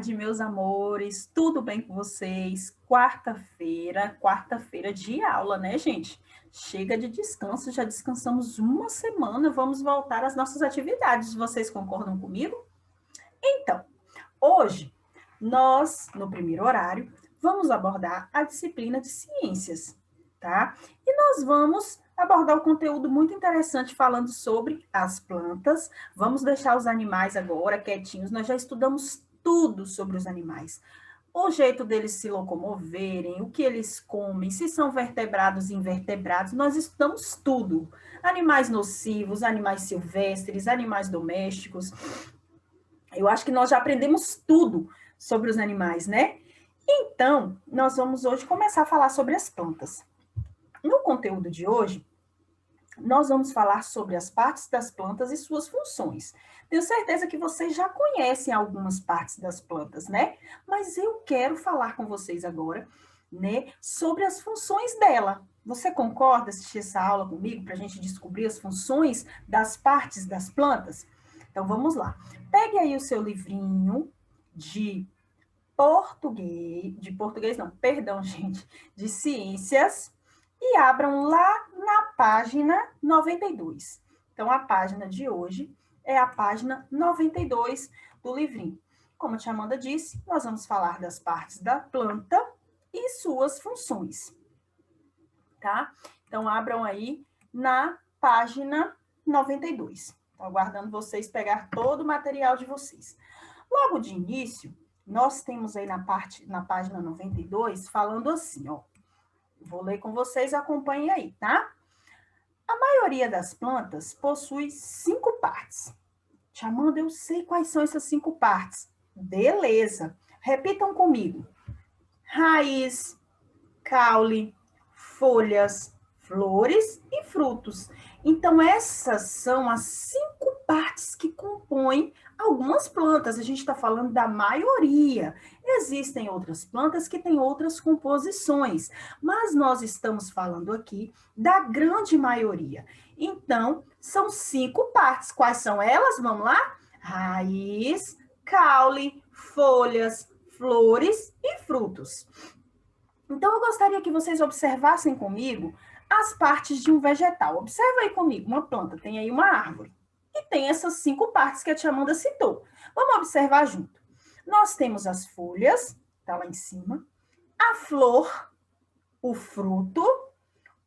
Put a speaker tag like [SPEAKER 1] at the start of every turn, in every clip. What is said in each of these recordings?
[SPEAKER 1] tarde, meus amores. Tudo bem com vocês? Quarta-feira de aula, né, gente? Chega de descanso, já descansamos uma semana, vamos voltar às nossas atividades. Vocês concordam comigo? Então, hoje, nós, no primeiro horário, vamos abordar a disciplina de ciências, tá? E nós vamos abordar um conteúdo muito interessante falando sobre as plantas. Vamos deixar os animais agora quietinhos, nós já estudamos tudo sobre os animais. O jeito deles se locomoverem, o que eles comem, se são vertebrados e invertebrados, nós estudamos tudo. Animais nocivos, animais silvestres, animais domésticos. Eu acho que nós já aprendemos tudo sobre os animais, né? Então, nós vamos hoje começar a falar sobre as plantas. No conteúdo de hoje, nós vamos falar sobre as partes das plantas e suas funções. Tenho certeza que vocês já conhecem algumas partes das plantas, né? Mas eu quero falar com vocês agora, né, sobre as funções dela. Você concorda assistir essa aula comigo para a gente descobrir as funções das partes das plantas? Então vamos lá. Pegue aí o seu livrinho de ciências e abram lá na página 92. Então, a página de hoje é a página 92 do livrinho. Como a tia Amanda disse, nós vamos falar das partes da planta e suas funções, tá? Então, abram aí na página 92. Estou aguardando vocês pegar todo o material de vocês. Logo de início, nós temos aí na página 92, falando assim, ó. Vou ler com vocês, acompanhem aí, tá? A maioria das plantas possui 5 partes. Tia Amanda, eu sei quais são essas 5 partes. Beleza. Repitam comigo. Raiz, caule, folhas, flores e frutos. Então, essas são as 5 partes que compõem algumas plantas. A gente está falando da maioria. Existem outras plantas que têm outras composições, mas nós estamos falando aqui da grande maioria. Então, são 5 partes. Quais são elas? Vamos lá? Raiz, caule, folhas, flores e frutos. Então, eu gostaria que vocês observassem comigo as partes de um vegetal. Observa aí comigo, uma planta, tem aí uma árvore. E tem essas 5 partes que a tia Amanda citou. Vamos observar junto. Nós temos as folhas, tá lá em cima, a flor, o fruto,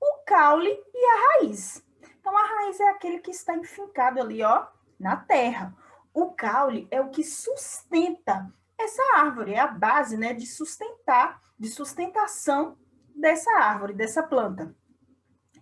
[SPEAKER 1] o caule e a raiz. Então, a raiz é aquele que está enfincado ali, ó, na terra. O caule é o que sustenta essa árvore, é a base, né, de sustentação dessa árvore, dessa planta.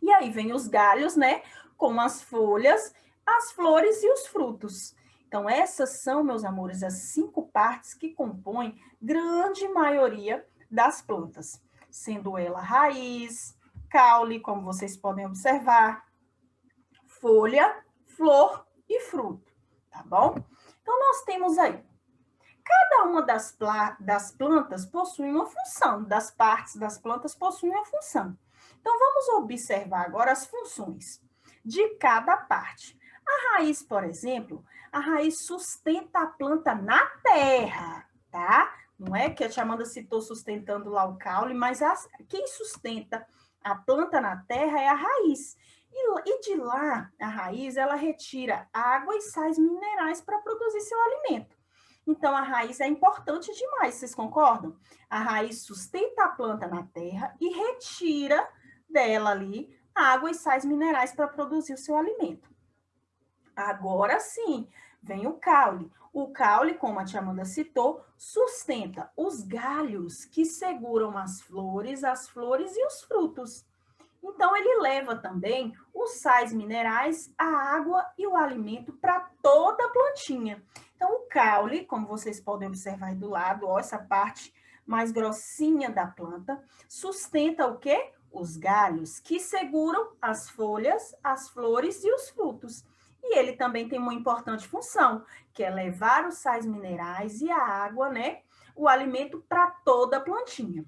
[SPEAKER 1] E aí vem os galhos, né, com as folhas, as flores e os frutos. Então, essas são, meus amores, as 5 partes que compõem grande maioria das plantas, sendo ela raiz, caule, como vocês podem observar, folha, flor e fruto, tá bom? Então, nós temos aí, cada uma das plantas possui uma função, das partes das plantas possuem uma função. Então, vamos observar agora as funções de cada parte. A raiz, por exemplo, a raiz sustenta a planta na terra, tá? Não é que a tia Amanda citou sustentando lá o caule, mas quem sustenta a planta na terra é a raiz. E de lá, a raiz, ela retira água e sais minerais para produzir seu alimento. Então, a raiz é importante demais, vocês concordam? A raiz sustenta a planta na terra e retira dela ali água e sais minerais para produzir o seu alimento. Agora sim, vem o caule. O caule, como a tia Amanda citou, sustenta os galhos que seguram as flores e os frutos. Então, ele leva também os sais minerais, a água e o alimento para toda a plantinha. Então, o caule, como vocês podem observar aí do lado, ó, essa parte mais grossinha da planta, sustenta o quê? Os galhos, que seguram as folhas, as flores e os frutos. E ele também tem uma importante função, que é levar os sais minerais e a água, né? O alimento para toda a plantinha.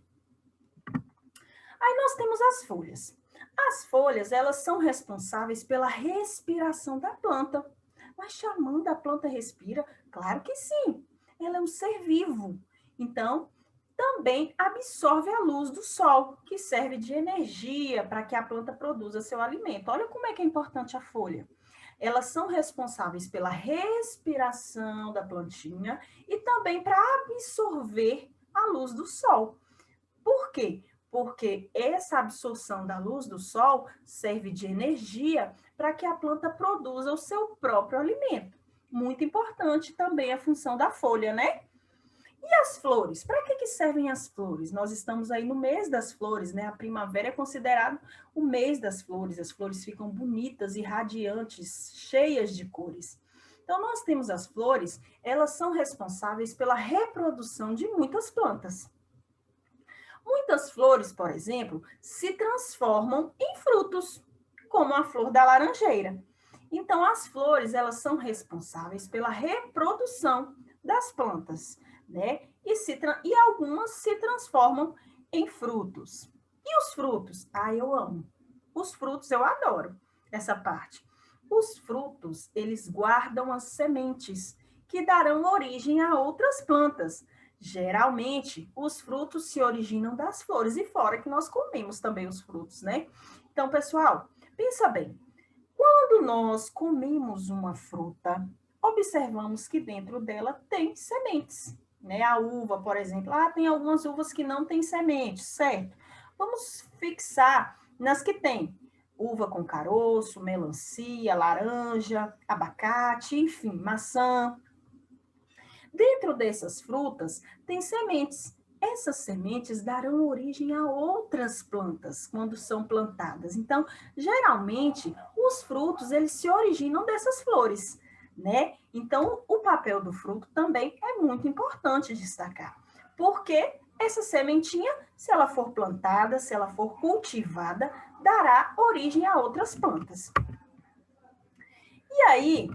[SPEAKER 1] Aí nós temos as folhas. As folhas, elas são responsáveis pela respiração da planta. Mas chamando a planta respira? Claro que sim. ela é um ser vivo. Então, também absorve a luz do sol, que serve de energia para que a planta produza seu alimento. Olha como é que é importante a folha. Elas são responsáveis pela respiração da plantinha e também para absorver a luz do sol. Por quê? Porque essa absorção da luz do sol serve de energia para que a planta produza o seu próprio alimento. Muito importante também a função da folha, né? E as flores? Para que servem as flores? Nós estamos aí no mês das flores, né? A primavera é considerado o mês das flores. As flores ficam bonitas e radiantes, cheias de cores. Então, nós temos as flores, elas são responsáveis pela reprodução de muitas plantas. Muitas flores, por exemplo, se transformam em frutos, como a flor da laranjeira. Então, as flores, elas são responsáveis pela reprodução das plantas, né? E algumas se transformam em frutos. E os frutos? Ah, eu amo. Os frutos, eu adoro essa parte. Os frutos, eles guardam as sementes que darão origem a outras plantas. Geralmente, os frutos se originam das flores, e fora que nós comemos também os frutos, né? Então, pessoal, pensa bem. Quando nós comemos uma fruta, observamos que dentro dela tem sementes, né? A uva, por exemplo, tem algumas uvas que não têm sementes, certo? Vamos fixar nas que tem uva com caroço, melancia, laranja, abacate, enfim, maçã. Dentro dessas frutas tem sementes. Essas sementes darão origem a outras plantas quando são plantadas. Então, geralmente, os frutos eles se originam dessas flores, né? Então, o papel do fruto também é muito importante destacar, porque essa sementinha, se ela for plantada, se ela for cultivada, dará origem a outras plantas. E aí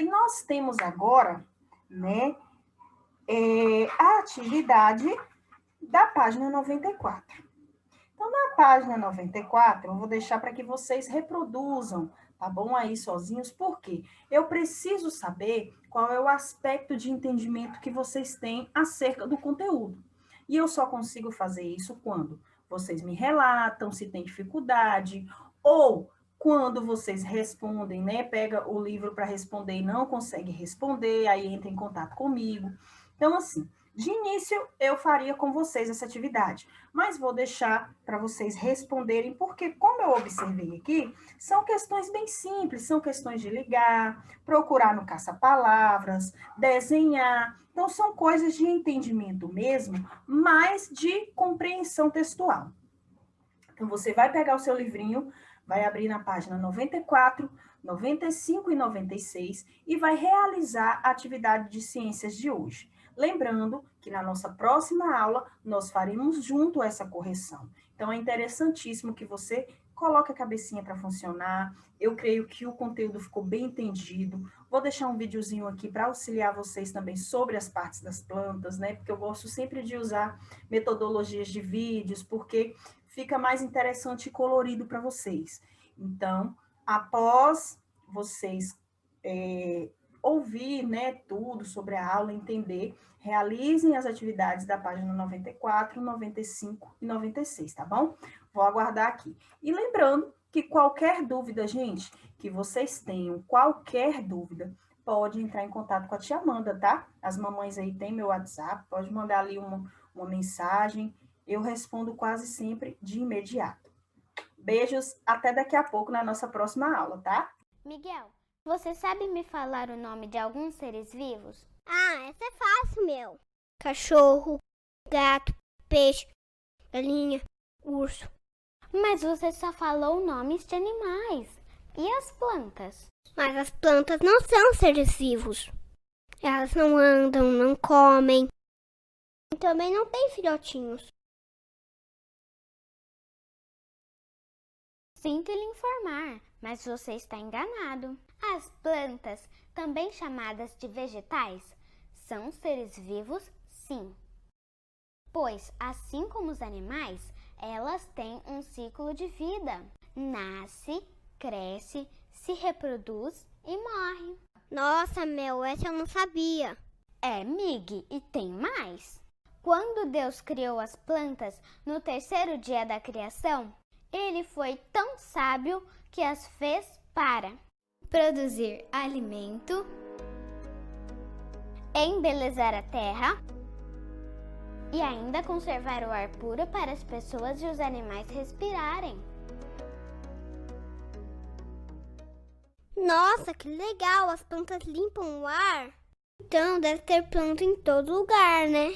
[SPEAKER 1] nós temos agora, né, a atividade da página 94. Então, na página 94, eu vou deixar para que vocês reproduzam, tá bom? Aí sozinhos, porque eu preciso saber qual é o aspecto de entendimento que vocês têm acerca do conteúdo. E eu só consigo fazer isso quando vocês me relatam se tem dificuldade, ou quando vocês respondem, né? Pega o livro para responder e não consegue responder, aí entra em contato comigo. Então, assim, de início eu faria com vocês essa atividade, mas vou deixar para vocês responderem, porque como eu observei aqui, são questões bem simples, são questões de ligar, procurar no caça-palavras, desenhar, então são coisas de entendimento mesmo, mas de compreensão textual. Então você vai pegar o seu livrinho, vai abrir na página 94, 95 e 96 e vai realizar a atividade de ciências de hoje. Lembrando que na nossa próxima aula nós faremos junto essa correção. Então é interessantíssimo que você coloque a cabecinha para funcionar. Eu creio que o conteúdo ficou bem entendido. Vou deixar um videozinho aqui para auxiliar vocês também sobre as partes das plantas, né? Porque eu gosto sempre de usar metodologias de vídeos, porque fica mais interessante e colorido para vocês. Então, após vocês ouvir, né, tudo sobre a aula, entender, realizem as atividades da página 94, 95 e 96, tá bom? Vou aguardar aqui. E lembrando que qualquer dúvida, gente, que vocês tenham, qualquer dúvida, pode entrar em contato com a tia Amanda, tá? As mamães aí têm meu WhatsApp, pode mandar ali uma mensagem, eu respondo quase sempre de imediato. Beijos, até daqui a pouco na nossa próxima aula, tá?
[SPEAKER 2] Miguel, você sabe me falar o nome de alguns seres vivos?
[SPEAKER 3] Essa é fácil, meu. Cachorro, gato, peixe, galinha, urso.
[SPEAKER 2] Mas você só falou nomes de animais. E as plantas?
[SPEAKER 3] Mas as plantas não são seres vivos. Elas não andam, não comem. E também não têm filhotinhos.
[SPEAKER 2] Sinto lhe informar, mas você está enganado. As plantas, também chamadas de vegetais, são seres vivos, sim. Pois, assim como os animais, elas têm um ciclo de vida. Nasce, cresce, se reproduz e morre.
[SPEAKER 3] Nossa, Mel, essa eu não sabia.
[SPEAKER 2] Mig, e tem mais. Quando Deus criou as plantas no terceiro dia da criação, Ele foi tão sábio que as fez para produzir alimento, embelezar a terra e ainda conservar o ar puro para as pessoas e os animais respirarem.
[SPEAKER 3] Nossa, que legal! As plantas limpam o ar. Então deve ter planta em todo lugar, né?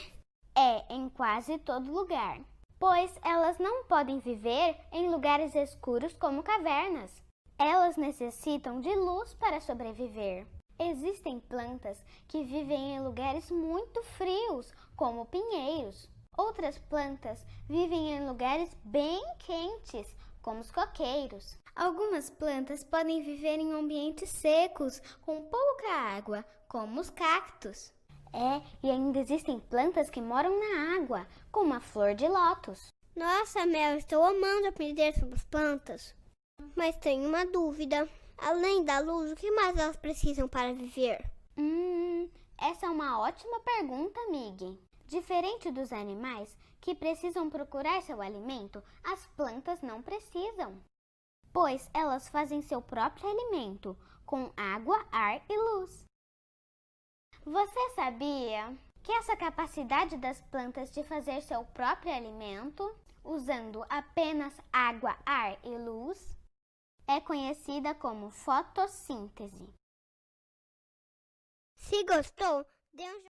[SPEAKER 2] Em quase todo lugar, pois elas não podem viver em lugares escuros como cavernas. Elas necessitam de luz para sobreviver. Existem plantas que vivem em lugares muito frios, como pinheiros. Outras plantas vivem em lugares bem quentes, como os coqueiros. Algumas plantas podem viver em ambientes secos, com pouca água, como os cactos. E ainda existem plantas que moram na água, como a flor de lótus.
[SPEAKER 3] Nossa, Mel, estou amando aprender sobre as plantas. Mas tenho uma dúvida. Além da luz, o que mais elas precisam para viver?
[SPEAKER 2] Essa é uma ótima pergunta, Mig. Diferente dos animais, que precisam procurar seu alimento, as plantas não precisam, pois elas fazem seu próprio alimento, com água, ar e luz. Você sabia que essa capacidade das plantas de fazer seu próprio alimento, usando apenas água, ar e luz, é conhecida como fotossíntese?
[SPEAKER 3] Se gostou, dê um